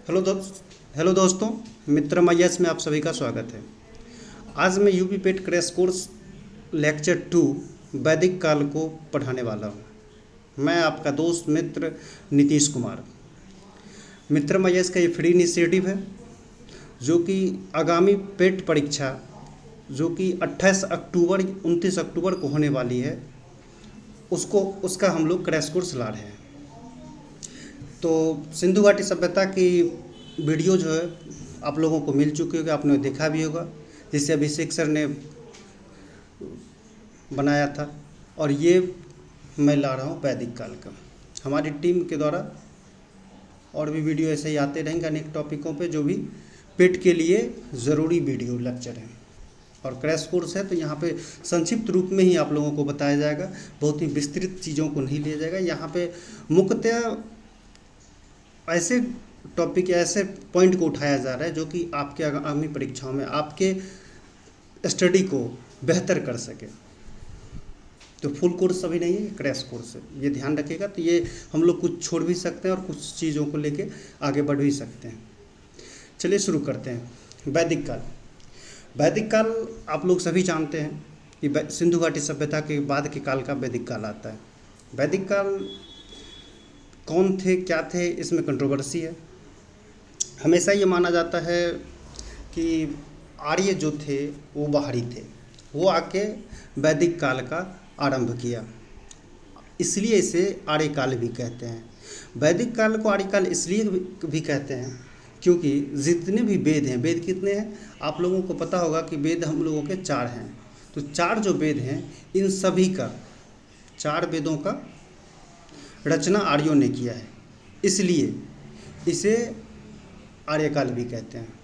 Hello दोस्तों, मित्रम IAS में आप सभी का स्वागत है। आज मैं यूपी पेट क्रैश कोर्स लेक्चर 2 वैदिक काल को पढ़ाने वाला हूँ। मैं आपका दोस्त मित्र नीतीश कुमार। मित्रम आईएएस का ये फ्री इनिशिएटिव है जो कि आगामी पेट परीक्षा जो कि 29 अक्टूबर को होने वाली है उसका हम लोग क्रैश कोर्स ला रहे हैं। तो सिंधु घाटी सभ्यता की वीडियो जो है आप लोगों को मिल चुकी होगी, आपने देखा भी होगा, जिसे अभिषेक सर ने बनाया था। और ये मैं ला रहा हूँ वैदिक काल का। हमारी टीम के द्वारा और भी वीडियो ऐसे ही आते रहेंगे अनेक टॉपिकों पे जो भी पेट के लिए ज़रूरी वीडियो लेक्चर हैं। और क्रैश कोर्स है तो यहाँ पे संक्षिप्त रूप में ही आप लोगों को बताया जाएगा, बहुत ही विस्तृत चीज़ों को नहीं लिया जाएगा। यहाँ पे मुख्यतः ऐसे टॉपिक या ऐसे पॉइंट को उठाया जा रहा है जो कि आपके आगामी परीक्षाओं में आपके स्टडी को बेहतर कर सके। तो फुल कोर्स अभी नहीं है, क्रैश कोर्स है, ये ध्यान रखिएगा। तो ये हम लोग कुछ छोड़ भी सकते हैं और कुछ चीज़ों को लेके आगे बढ़ भी सकते हैं। चलिए शुरू करते हैं। वैदिक काल। वैदिक काल आप लोग सभी जानते हैं कि सिंधु घाटी सभ्यता के बाद के काल का वैदिक काल आता है। वैदिक काल कौन थे, क्या थे, इसमें कंट्रोवर्सी है। हमेशा ये माना जाता है कि आर्य जो थे वो बाहरी थे, वो आके वैदिक काल का आरंभ किया, इसलिए इसे आर्य काल भी कहते हैं। वैदिक काल को आर्य काल इसलिए भी कहते हैं क्योंकि जितने भी वेद हैं, वेद कितने हैं आप लोगों को पता होगा कि वेद हम लोगों के 4 हैं। तो 4 जो वेद हैं इन सभी का, 4 वेदों का रचना आर्यों ने किया है, इसलिए इसे आर्यकाल भी कहते हैं।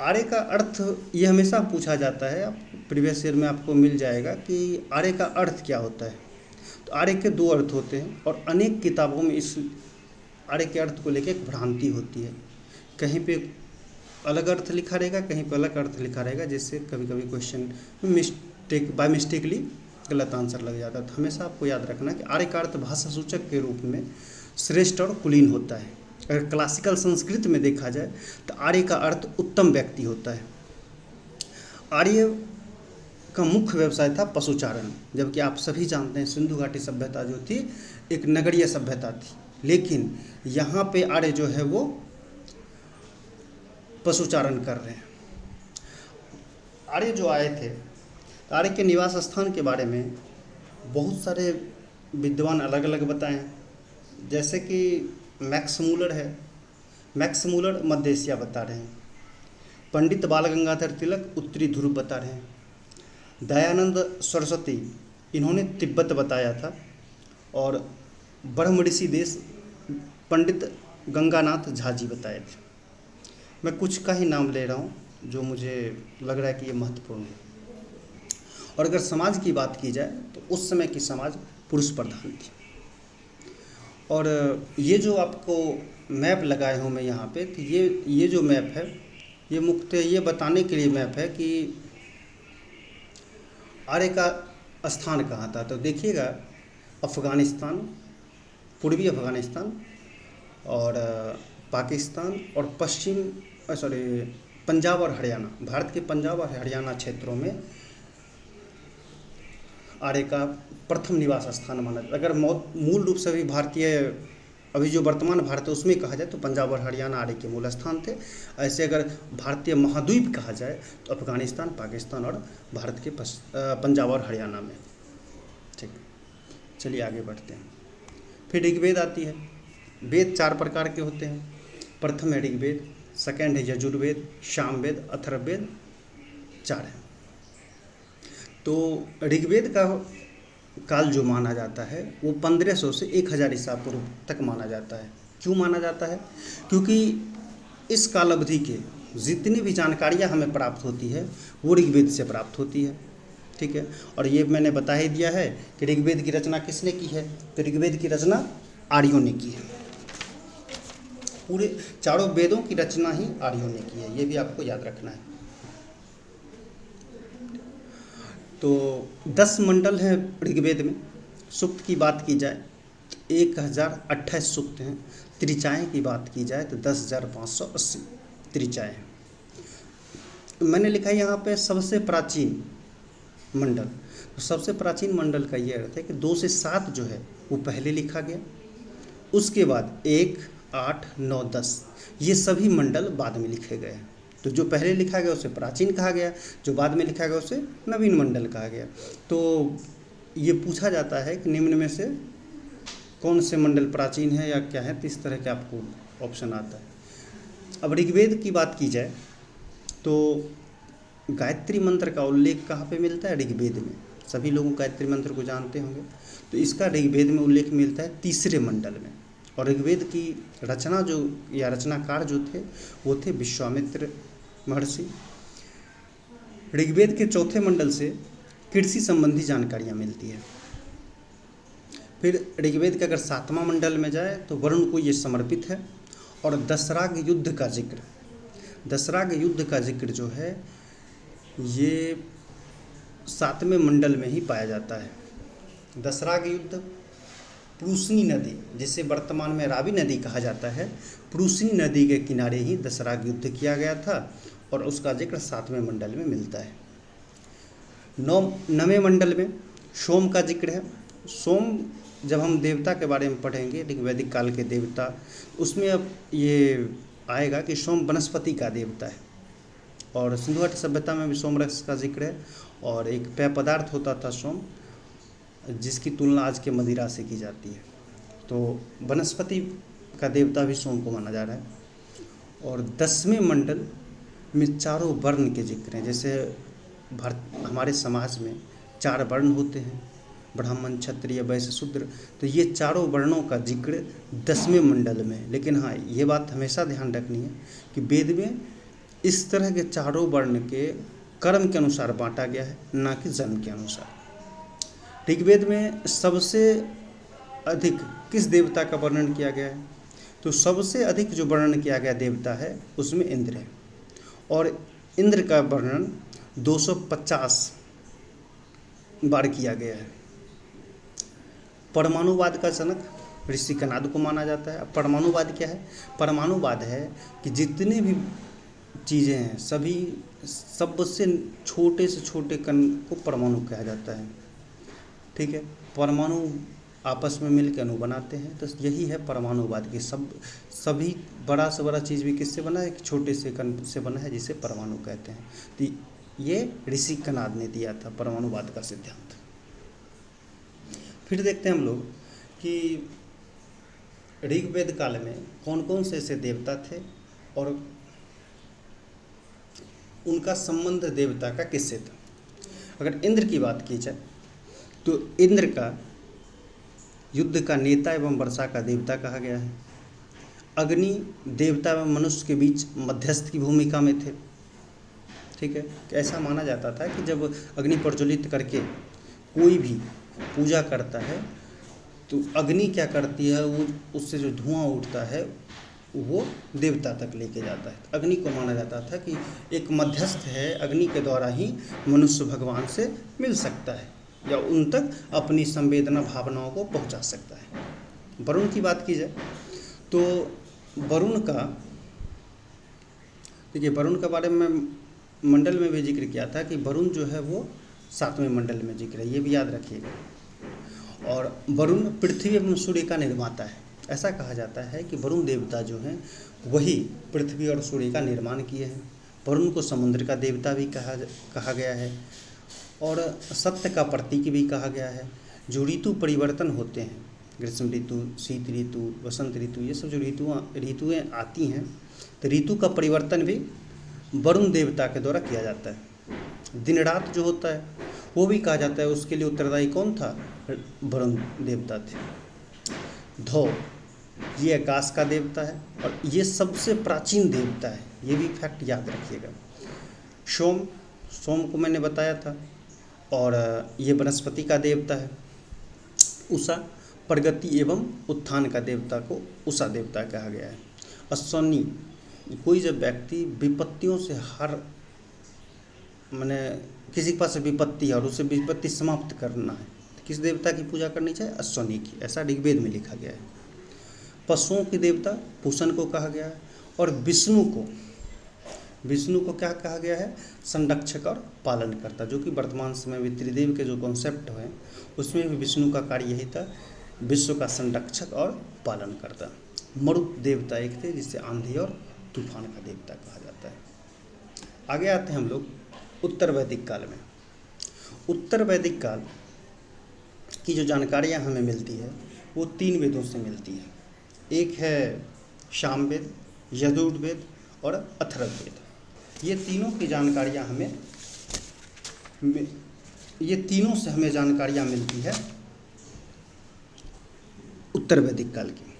आर्य का अर्थ ये हमेशा पूछा जाता है, आप प्रीवियस ईयर में आपको मिल जाएगा कि आर्य का अर्थ क्या होता है। तो आर्य के 2 अर्थ होते हैं और अनेक किताबों में इस आर्य के अर्थ को लेकर एक भ्रांति होती है। कहीं पे अलग अर्थ लिखा रहेगा, कहीं पे अलग अर्थ लिखा रहेगा, जिससे कभी कभी क्वेश्चन बाय मिस्टेकली गलत आंसर लग जाता है। तो हमेशा आपको याद रखना कि आर्य का अर्थ भाषा सूचक के रूप में श्रेष्ठ और कुलीन होता है। अगर क्लासिकल संस्कृत में देखा जाए तो आर्य का अर्थ उत्तम व्यक्ति होता है। आर्य का मुख्य व्यवसाय था पशुचारण, जबकि आप सभी जानते हैं सिंधु घाटी सभ्यता जो थी एक नगरीय सभ्यता थी, लेकिन यहाँ पे आर्य जो है वो पशुचारण कर रहे हैं। आर्य जो आए थे, आर्य के निवास स्थान के बारे में बहुत सारे विद्वान अलग अलग बताए हैं। जैसे कि मैक्स मूलर है, मैक्स मूलर मध्य एशिया बता रहे हैं। पंडित बाल गंगाधर तिलक उत्तरी ध्रुव बता रहे हैं। दयानंद सरस्वती इन्होंने तिब्बत बताया था। और ब्रह्म ऋषि देश पंडित गंगानाथ झा जी बताए थे। मैं कुछ का ही नाम ले रहा हूँ जो मुझे लग रहा है कि ये महत्वपूर्ण है। और अगर समाज की बात की जाए तो उस समय की समाज पुरुष प्रधान थी। और ये जो आपको मैप लगाए हूँ मैं यहाँ पे, तो ये जो मैप है ये मुख्यतः ये बताने के लिए मैप है कि आर्य का स्थान कहाँ था। तो देखिएगा, अफ़गानिस्तान, पूर्वी अफ़गानिस्तान और पाकिस्तान और पंजाब और हरियाणा, भारत के पंजाब और हरियाणा क्षेत्रों में आर्य का प्रथम निवास स्थान माना जाता है। अगर मूल रूप से भी भारतीय अभी जो वर्तमान भारत है उसमें कहा जाए तो पंजाब और हरियाणा आर्य के मूल स्थान थे। ऐसे अगर भारतीय महाद्वीप कहा जाए तो अफ़गानिस्तान, पाकिस्तान और भारत के पंजाब और हरियाणा में। ठीक, चलिए आगे बढ़ते हैं। फिर ऋग्वेद आती है। वेद 4 प्रकार के होते हैं। प्रथम है ऋग्वेद, सेकेंड है यजुर्वेद, सामवेद, अथर्ववेद, 4 है। तो ऋग्वेद का काल जो माना जाता है वो 1500 से 1000 ईसा पूर्व तक माना जाता है। क्यों माना जाता है? क्योंकि इस काल अवधि के जितनी भी जानकारियाँ हमें प्राप्त होती है वो ऋग्वेद से प्राप्त होती है। ठीक है, और ये मैंने बता ही दिया है कि ऋग्वेद की रचना किसने की है। तो ऋग्वेद की रचना आर्यों ने की है। पूरे 4 वेदों की रचना ही आर्यों ने की है, ये भी आपको याद रखना है। तो 10 मंडल हैं ऋग्वेद में। सूक्त की बात की जाए 1028 सूक्त हैं। त्रिचाएँ की बात की जाए तो 10,580 त्रिचाएँ हैं। मैंने लिखा है यहाँ पे सबसे प्राचीन मंडल। तो सबसे प्राचीन मंडल का ये अर्थ है कि 2 से 7 जो है वो पहले लिखा गया, उसके बाद 1, 8, 9, 10 ये सभी मंडल बाद में लिखे गए हैं। तो जो पहले लिखा गया उसे प्राचीन कहा गया, जो बाद में लिखा गया उसे नवीन मंडल कहा गया। तो ये पूछा जाता है कि निम्न में से कौन से मंडल प्राचीन है या क्या है, तो इस तरह के आपको ऑप्शन आता है। अब ऋग्वेद की बात की जाए तो गायत्री मंत्र का उल्लेख कहाँ पे मिलता है? ऋग्वेद में। सभी लोग गायत्री मंत्र को जानते होंगे। तो इसका ऋग्वेद में उल्लेख मिलता है 3रे मंडल में। और ऋग्वेद की रचना जो या रचनाकार जो थे वो थे विश्वामित्र महर्षि। ऋग्वेद के 4थे मंडल से कृषि संबंधी जानकारियाँ मिलती है। फिर ऋग्वेद के अगर 7वां मंडल में जाए तो वरुण को ये समर्पित है। और दशराग युद्ध का जिक्र, दशराग युद्ध का जिक्र जो है ये 7वें मंडल में ही पाया जाता है। दशराग युद्ध प्रूसनी नदी, जिसे वर्तमान में रावी नदी कहा जाता है, प्रूसनी नदी के किनारे ही दशराग युद्ध किया गया था और उसका जिक्र 7वें मंडल में मिलता है। 9वें मंडल में सोम का जिक्र है। सोम जब हम देवता के बारे में पढ़ेंगे, ऋग्वैदिक काल के देवता, उसमें अब ये आएगा कि सोम वनस्पति का देवता है। और सिंधु घाटी सभ्यता में भी सोमरस का जिक्र है। और एक पेय पदार्थ होता था सोम, जिसकी तुलना आज के मदिरा से की जाती है। तो वनस्पति का देवता भी सोम को माना जा रहा है। और 10वें मंडल में चारों वर्ण के जिक्र हैं। जैसे हमारे समाज में 4 वर्ण होते हैं, ब्राह्मण, क्षत्रिय, वैश्य, शूद्र। तो ये चारों वर्णों का जिक्र 10वें मंडल में। लेकिन हाँ, ये बात हमेशा ध्यान रखनी है कि वेद में इस तरह के चारों वर्ण के कर्म के अनुसार बांटा गया है, ना कि जन्म के अनुसार। ऋग्वेद में सबसे अधिक किस देवता का वर्णन किया गया है? तो सबसे अधिक जो वर्णन किया गया देवता है उसमें इंद्र है। और इंद्र का वर्णन 250 बार किया गया है। परमाणुवाद का जनक ऋषि कनाद को माना जाता है। अब परमाणुवाद क्या है? परमाणुवाद है कि जितने भी चीज़ें हैं सभी सबसे छोटे से छोटे कण को परमाणु कहा जाता है। ठीक है, परमाणु आपस में मिलकर अणु बनाते हैं। तो यही है परमाणुवाद की सभी बड़ा से बड़ा चीज़ भी किससे बना है? एक छोटे से कण से बना है, जिसे परमाणु कहते हैं। तो ये ऋषि कनाद ने दिया था परमाणुवाद का सिद्धांत। फिर देखते हैं हम लोग कि ऋग्वेद काल में कौन कौन से ऐसे देवता थे और उनका संबंध देवता का किससे था। अगर इंद्र की बात की जाए तो इंद्र का युद्ध का नेता एवं वर्षा का देवता कहा गया है। अग्नि देवता एवं मनुष्य के बीच मध्यस्थ की भूमिका में थे। ठीक है, ऐसा माना जाता था कि जब अग्नि प्रज्वलित करके कोई भी पूजा करता है तो अग्नि क्या करती है, वो उससे जो धुआं उठता है वो देवता तक लेके जाता है। अग्नि को माना जाता था कि एक मध्यस्थ है, अग्नि के द्वारा ही मनुष्य भगवान से मिल सकता है या उन तक अपनी संवेदना भावनाओं को पहुंचा सकता है। वरुण की बात की जाए तो वरुण का, देखिए वरुण के बारे में मंडल में भी जिक्र किया था कि वरुण जो है वो 7वें मंडल में जिक्र है, ये भी याद रखिएगा। और वरुण पृथ्वी एवं सूर्य का निर्माता है। ऐसा कहा जाता है कि वरुण देवता जो हैं वही पृथ्वी और सूर्य का निर्माण किए हैं। वरुण को समुद्र का देवता भी कहा गया है और सत्य का प्रतीक भी कहा गया है। जो ऋतु परिवर्तन होते हैं, ग्रीष्म ऋतु, शीत ऋतु, वसंत ऋतु, ये सब जो ऋतुएँ आती हैं, तो ऋतु का परिवर्तन भी वरुण देवता के द्वारा किया जाता है। दिन रात जो होता है वो भी कहा जाता है, उसके लिए उत्तरदायी कौन था? वरुण देवता थे। धौ, ये आकाश का देवता है और ये सबसे प्राचीन देवता है, ये भी फैक्ट याद रखिएगा। सोम को मैंने बताया था और ये वनस्पति का देवता है। उषा, प्रगति एवं उत्थान का देवता को उषा देवता कहा गया है। अश्वनी, कोई जब व्यक्ति विपत्तियों से मैंने किसी के पास विपत्ति है और उसे विपत्ति समाप्त करना है, किस देवता की पूजा करनी चाहिए? अश्वनी की, ऐसा ऋग्वेद में लिखा गया है। पशुओं के देवता पूषण को कहा गया है, और विष्णु को क्या कहा गया है? संरक्षक और पालनकर्ता, जो कि वर्तमान समय में त्रिदेव के जो कॉन्सेप्ट हैं उसमें भी विष्णु का कार्य यही था, विश्व का संरक्षक और पालनकर्ता। मरुत देवता एक थे, जिसे आंधी और तूफान का देवता कहा जाता है। आगे आते हैं हम लोग उत्तर वैदिक काल में। उत्तर वैदिक काल की जो जानकारियाँ हमें मिलती है वो 3 वेदों से मिलती है। एक है सामवेद, यजुर्वेद और अथर्ववेद। ये तीनों की जानकारियाँ ये तीनों से हमें जानकारियाँ मिलती है उत्तर वैदिक काल की।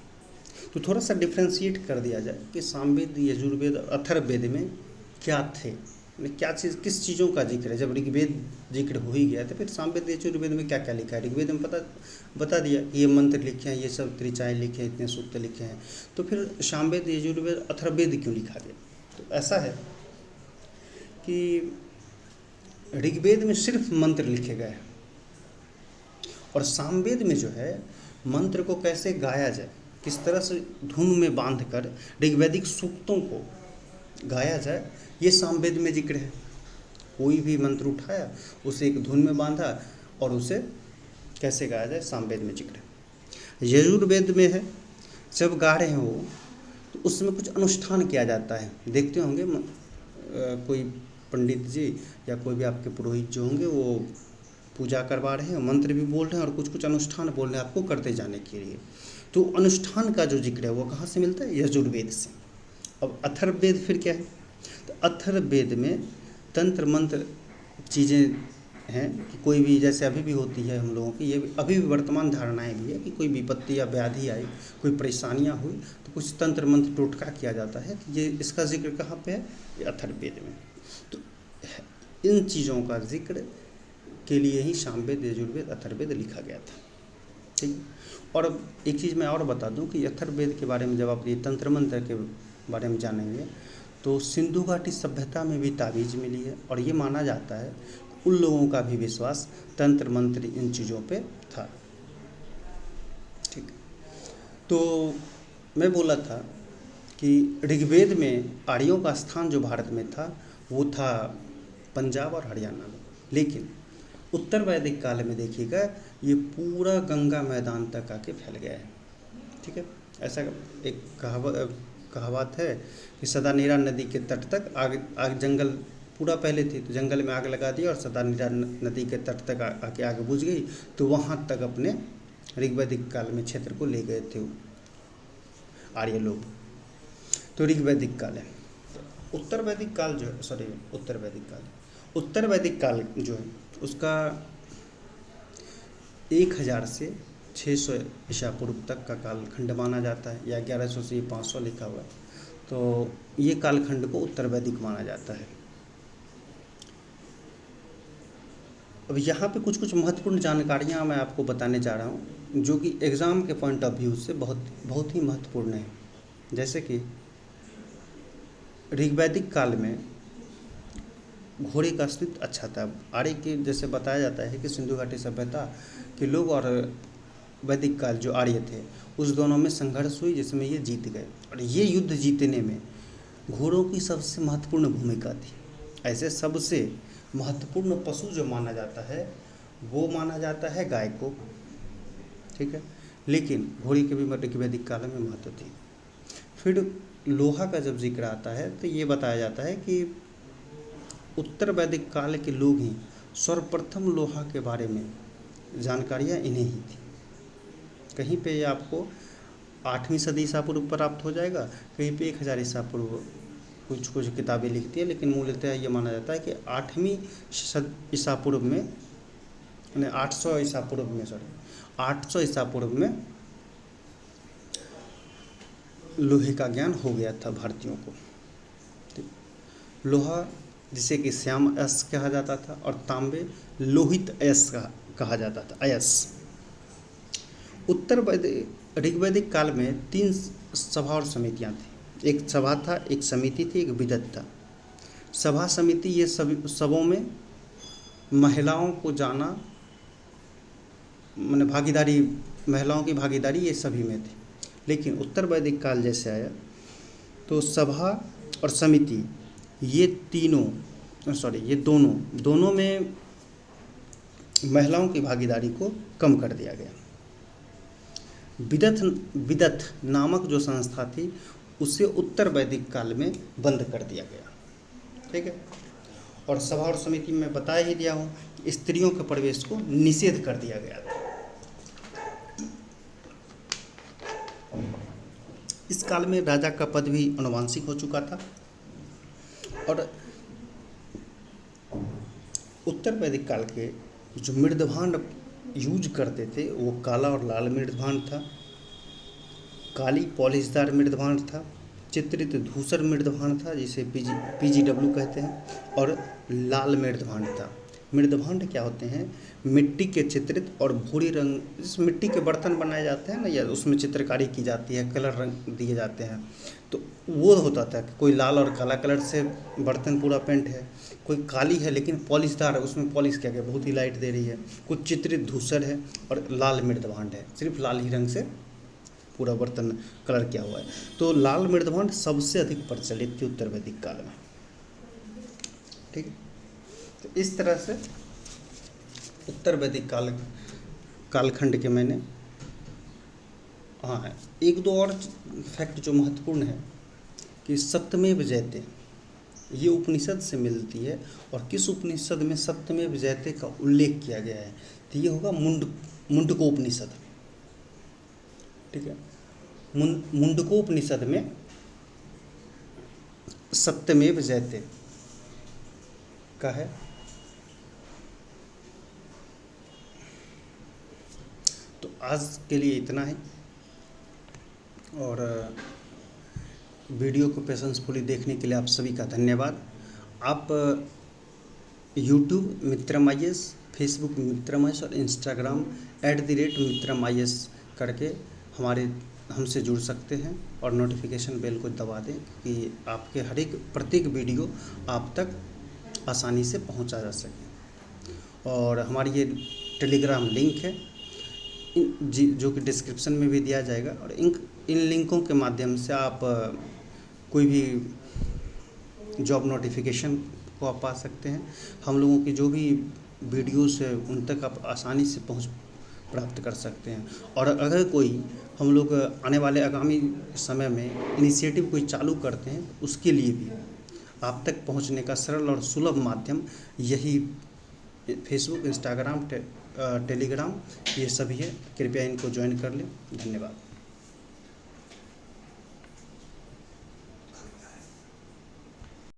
तो थोड़ा सा डिफ्रेंशिएट कर दिया जाए कि सामवेद, यजुर्वेद और अथर्ववेद में क्या थे, क्या चीज़, किस चीज़ों का जिक्र है। जब ऋग्वेद जिक्र हो ही गया तो फिर सामवेद यजुर्वेद में क्या क्या लिखा है? ऋग्वेद में बता दिया कि ये मंत्र लिखे हैं, ये सब त्रिचाएँ लिखे हैं, इतने सूक्त लिखे हैं। तो फिर सामवेद, यजुर्वेद, अथर्ववेद क्यों लिखा गया? तो ऐसा है कि ऋग्वेद में सिर्फ मंत्र लिखे गए हैं, और सामवेद में जो है मंत्र को कैसे गाया जाए, किस तरह से धुन में बांधकर ऋग्वैदिक सूक्तों को गाया जाए, ये सामवेद में जिक्र है। कोई भी मंत्र उठाया, उसे एक धुन में बांधा और उसे कैसे गाया जाए, सामवेद में जिक्र है। यजुर्वेद में है, जब गा रहे हैं वो तो उसमें कुछ अनुष्ठान किया जाता है। देखते होंगे कोई पंडित जी या कोई भी आपके पुरोहित जो होंगे वो पूजा करवा रहे हैं, मंत्र भी बोल रहे हैं और कुछ कुछ अनुष्ठान बोल रहे हैं आपको करते जाने के लिए। तो अनुष्ठान का जो जिक्र है वो कहाँ से मिलता है? यजुर्वेद से। अब अथर्ववेद फिर क्या है? तो अथर्ववेद में तंत्र मंत्र चीज़ें हैं कि कोई भी, जैसे अभी भी होती है हम लोगों की, ये अभी भी वर्तमान धारणाएं भी है कि कोई विपत्ति या व्याधि आई, कोई परेशानियां हुई तो कुछ तंत्र मंत्र टोटका किया जाता है। कि ये इसका जिक्र कहाँ पे है? ये अथर्ववेद में। तो इन चीज़ों का जिक्र के लिए ही सामवेद, यजुर्वेद, अथर्ववेद लिखा गया था। ठीक। और अब एक चीज़ मैं और बता दूं कि अथर्ववेद के बारे में जब आप ये तंत्र मंत्र के बारे में जानेंगे तो सिंधु घाटी सभ्यता में भी ताबीज़ मिली है, और ये माना जाता है उन लोगों का भी विश्वास तंत्र मंत्र इन चीज़ों पे था। ठीक। तो मैं बोला था कि ऋग्वेद में आर्यों का स्थान जो भारत में था वो था पंजाब और हरियाणा में, लेकिन उत्तर वैदिक काल में देखिएगा ये पूरा गंगा मैदान तक आके फैल गया है। ठीक है। ऐसा एक कहावत है कि सदानीरा नदी के तट तक आग जंगल पूरा पहले थी, तो जंगल में आग लगा दी और सदानीरा नदी के तट तक आके आग बुझ गई, तो वहाँ तक अपने ऋग्वैदिक काल में क्षेत्र को ले गए थे आर्य लोग। तो ऋग्वैदिक काल है। उत्तर वैदिक काल जो है, उत्तर वैदिक काल जो है उसका 1000 से 600 ईसा पूर्व तक का कालखंड माना जाता है, या 1100 से 500 लिखा हुआ है। तो ये कालखंड को उत्तर वैदिक माना जाता है। अब यहाँ पे कुछ कुछ महत्वपूर्ण जानकारियाँ मैं आपको बताने जा रहा हूँ जो कि एग्ज़ाम के पॉइंट ऑफ व्यू से बहुत ही महत्वपूर्ण है। जैसे कि ऋग्वैदिक काल में घोड़े का अस्तित्व अच्छा था। आर्य के जैसे बताया जाता है कि सिंधु घाटी सभ्यता के लोग और वैदिक काल जो आर्य थे उस दोनों में संघर्ष हुई, जिसमें ये जीत गए, और ये युद्ध जीतने में घोड़ों की सबसे महत्वपूर्ण भूमिका थी। ऐसे सबसे महत्वपूर्ण पशु जो माना जाता है वो माना जाता है गाय को। ठीक है। लेकिन घोड़ी के भी ऋग्वैदिक काल में महत्व थी। फिर लोहा का जब जिक्र आता है तो ये बताया जाता है कि उत्तर वैदिक काल के लोग ही सर्वप्रथम लोहा के बारे में जानकारियाँ इन्हें ही थी। कहीं पे आपको 8वीं सदी ईसा पूर्व प्राप्त हो जाएगा, कहीं पे 1000 ईसा पूर्व कुछ कुछ किताबें लिखती है, लेकिन मूलतः ये माना जाता है कि 8वीं ईसा पूर्व में, यानी 800 ईसा पूर्व में लोहे का ज्ञान हो गया था भारतीयों को। लोहा जिसे कि श्याम अयस्क कहा जाता था, और तांबे लोहित अयस्क कहा जाता था, अयस्क। उत्तर ऋग्वैदिक काल में 3 सभा और समितियाँ थी। एक सभा था, एक समिति थी, एक विदत था। सभा समिति ये सभी सबों में महिलाओं को जाना मैंने भागीदारी, महिलाओं की भागीदारी ये सभी में थी। लेकिन उत्तर वैदिक काल जैसे आया तो सभा और समिति ये तीनों ये दोनों में महिलाओं की भागीदारी को कम कर दिया गया। विदथ नामक जो संस्था थी उसे उत्तर वैदिक काल में बंद कर दिया गया। ठीक है। और सभा और समिति में बता ही दिया हूँ, स्त्रियों के प्रवेश को निषेध कर दिया गया था। इस काल में राजा का पद भी आनुवंशिक हो चुका था और उत्तर वैदिक काल के जो मृदभांड यूज करते थे वो काला और लाल मृदभांड था, काली पॉलिशदार मृदभांड था, चित्रित धूसर मृदभांड था जिसे PGW कहते हैं, और लाल मृदभांड था। मृदभांड क्या होते हैं? मिट्टी के चित्रित और भूरी रंग, जिस मिट्टी के बर्तन बनाए जाते हैं ना, या उसमें चित्रकारी की जाती है, कलर रंग दिए जाते हैं, तो वो होता था कि कोई लाल और काला कलर से बर्तन पूरा पेंट है, कोई काली है लेकिन पॉलिशदार है, उसमें पॉलिश किया गया, बहुत ही लाइट दे रही है, कुछ चित्रित धूसर है, और लाल मृदभांड है, सिर्फ लाल ही रंग से पूरा बर्तन कलर किया हुआ है। तो लाल मृदभांड सबसे अधिक प्रचलित थी उत्तर वैदिक काल में। ठीक है। तो इस तरह से उत्तर वैदिक कालखंड के मैंने एक दो और फैक्ट जो महत्वपूर्ण है कि सप्तमेव जयते ये उपनिषद से मिलती है, और किस उपनिषद में सप्तमेव जयते का उल्लेख किया गया है तो ये होगा मुंडकोपनिषद। ठीक है। मुंडकोपनिषद में सप्तमेव जयते का है। तो आज के लिए इतना है, और वीडियो को पेशेंसफुली देखने के लिए आप सभी का धन्यवाद। आप YouTube मित्रम IAS, फेसबुक मित्रम IAS और इंस्टाग्राम @मित्रम IAS करके हमसे जुड़ सकते हैं, और नोटिफिकेशन बेल को दबा दें कि आपके प्रत्येक वीडियो आप तक आसानी से पहुंचा जा सके। और हमारी ये टेलीग्राम लिंक है जो कि डिस्क्रिप्शन में भी दिया जाएगा, और इन लिंकों के माध्यम से आप कोई भी जॉब नोटिफिकेशन को आप पा सकते हैं। हम लोगों की जो भी वीडियोस है उन तक आप आसानी से पहुंच प्राप्त कर सकते हैं। और अगर कोई हम लोग आने वाले आगामी समय में इनिशिएटिव कोई चालू करते हैं, उसके लिए भी आप तक पहुंचने का सरल और सुलभ माध्यम यही फेसबुक, इंस्टाग्राम, टेलीग्राम ये सभी है। कृपया इनको ज्वाइन कर लें। धन्यवाद।